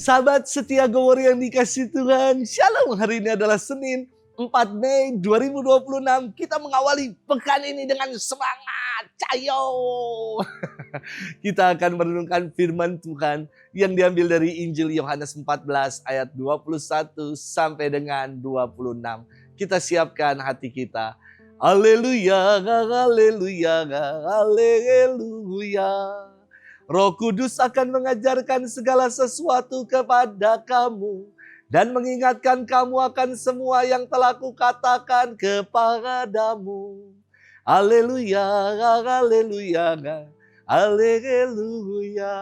Sahabat setia Gowor yang dikasih Tuhan, Shalom. Hari ini adalah Senin 4 Mei 2026. Kita mengawali pekan ini dengan semangat. Cayo. Kita akan merenungkan firman Tuhan yang diambil dari Injil Yohanes 14 ayat 21 sampai dengan 26. Kita siapkan hati kita. Haleluya, haleluya, haleluya. Roh Kudus akan mengajarkan segala sesuatu kepada kamu dan mengingatkan kamu akan semua yang telah kukatakan kepadamu. Haleluya, haleluya, haleluya.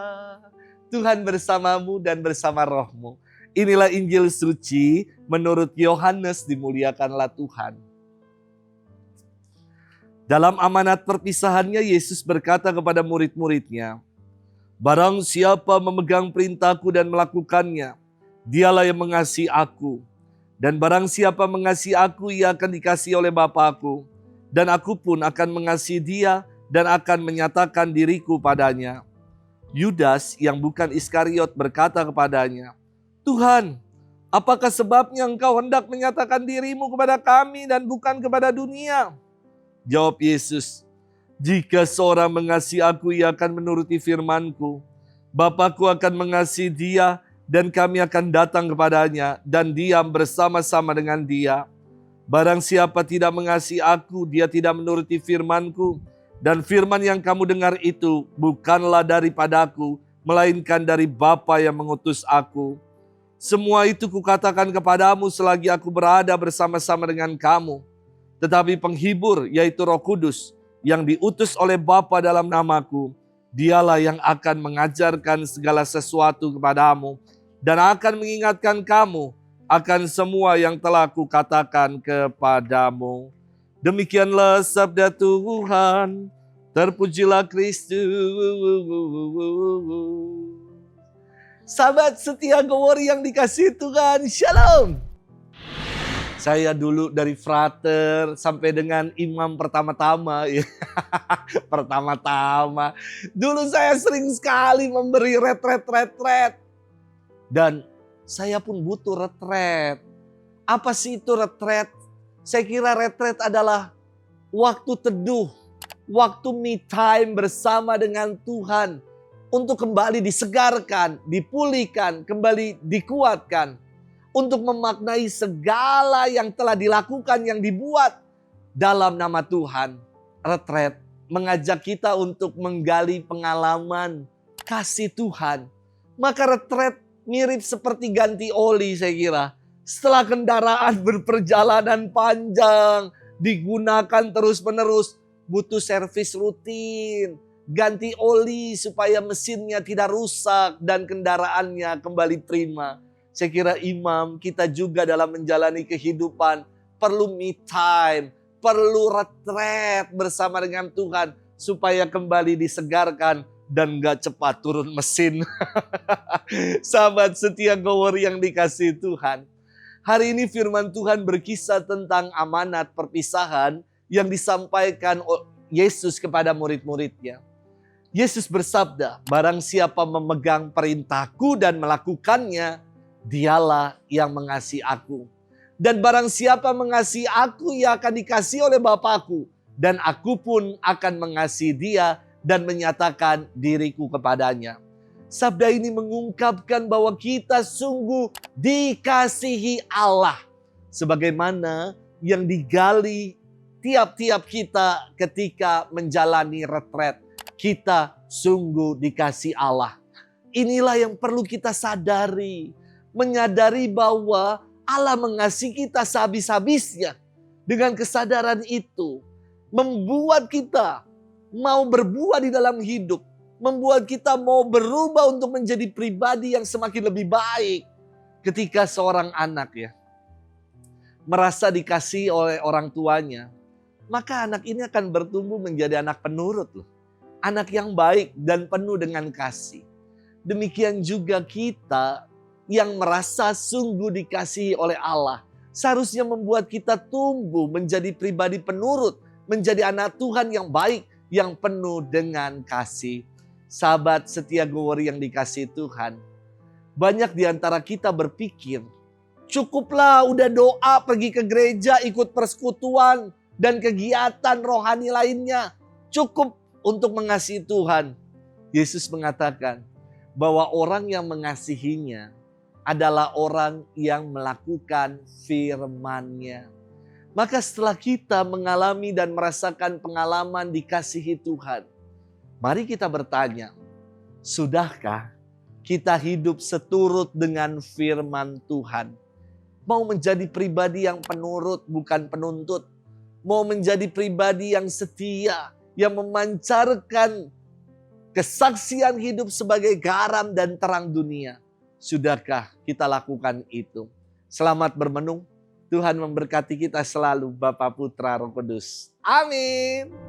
Tuhan bersamamu dan bersama rohmu. Inilah Injil suci menurut Yohanes, dimuliakanlah Tuhan. Dalam amanat perpisahannya, Yesus berkata kepada murid-muridnya, barang siapa memegang perintahku dan melakukannya, dialah yang mengasihi aku. Dan barang siapa mengasihi aku, ia akan dikasihi oleh Bapa-Ku. Dan aku pun akan mengasihi dia dan akan menyatakan diriku padanya. Yudas yang bukan Iskariot berkata kepadanya, Tuhan, apakah sebabnya engkau hendak menyatakan dirimu kepada kami dan bukan kepada dunia? Jawab Yesus, jika seorang mengasihi aku, ia akan menuruti firman-Ku. Bapa-Ku akan mengasihi dia dan kami akan datang kepadanya dan diam bersama-sama dengan dia. Barang siapa tidak mengasihi aku, dia tidak menuruti firman-Ku. Dan firman yang kamu dengar itu bukanlah daripadaku, melainkan dari Bapa yang mengutus aku. Semua itu kukatakan kepadamu selagi aku berada bersama-sama dengan kamu. Tetapi penghibur, yaitu Roh Kudus, yang diutus oleh Bapa dalam namaku, dialah yang akan mengajarkan segala sesuatu kepadamu dan akan mengingatkan kamu akan semua yang telah kukatakan kepadamu. Demikianlah sabda Tuhan. Terpujilah Kristus. Sahabat setia Gowor yang dikasihi Tuhan, Shalom. Saya dulu dari frater sampai dengan imam pertama-tama. Pertama-tama. Dulu saya sering sekali memberi retret. Dan saya pun butuh retret. Apa sih itu retret? Saya kira retret adalah waktu teduh. Waktu me time bersama dengan Tuhan. Untuk kembali disegarkan, dipulihkan, kembali dikuatkan. Untuk memaknai segala yang telah dilakukan, yang dibuat dalam nama Tuhan. Retret mengajak kita untuk menggali pengalaman kasih Tuhan. Maka retret mirip seperti ganti oli, saya kira. Setelah kendaraan berperjalanan panjang, digunakan terus-menerus, butuh servis rutin. Ganti oli supaya mesinnya tidak rusak dan kendaraannya kembali prima. Saya kira imam, kita juga dalam menjalani kehidupan perlu me time, perlu retret bersama dengan Tuhan supaya kembali disegarkan dan gak cepat turun mesin. Sahabat setia Gowor yang dikasihi Tuhan. Hari ini firman Tuhan berkisah tentang amanat perpisahan yang disampaikan Yesus kepada murid-muridnya. Yesus bersabda, barang siapa memegang perintahku dan melakukannya, dialah yang mengasihi aku. Dan barang siapa mengasihi aku, ia akan dikasihi oleh Bapa-Ku. Dan aku pun akan mengasihi dia dan menyatakan diriku kepadanya. Sabda ini mengungkapkan bahwa kita sungguh dikasihi Allah. Sebagaimana yang digali tiap-tiap kita ketika menjalani retret. Kita sungguh dikasihi Allah. Inilah yang perlu kita sadari. Menyadari bahwa Allah mengasihi kita sehabis-habisnya. Dengan kesadaran itu, membuat kita mau berbuah di dalam hidup. Membuat kita mau berubah untuk menjadi pribadi yang semakin lebih baik. Ketika seorang anak merasa dikasihi oleh orang tuanya, maka anak ini akan bertumbuh menjadi anak penurut loh. Anak yang baik dan penuh dengan kasih. Demikian juga kita yang merasa sungguh dikasihi oleh Allah. Seharusnya membuat kita tumbuh menjadi pribadi penurut. Menjadi anak Tuhan yang baik, yang penuh dengan kasih. Sahabat setia Gowor yang dikasihi Tuhan. Banyak di antara kita berpikir, cukuplah udah doa, pergi ke gereja, ikut persekutuan, dan kegiatan rohani lainnya. Cukup untuk mengasihi Tuhan. Yesus mengatakan bahwa orang yang mengasihinya adalah orang yang melakukan firman-Nya. Maka setelah kita mengalami dan merasakan pengalaman dikasihi Tuhan, mari kita bertanya, sudahkah kita hidup seturut dengan firman Tuhan? Mau menjadi pribadi yang penurut bukan penuntut. Mau menjadi pribadi yang setia, yang memancarkan kesaksian hidup sebagai garam dan terang dunia. Sudahkah kita lakukan itu? Selamat bermenung. Tuhan memberkati kita selalu, Bapa, Putra, Roh Kudus. Amin.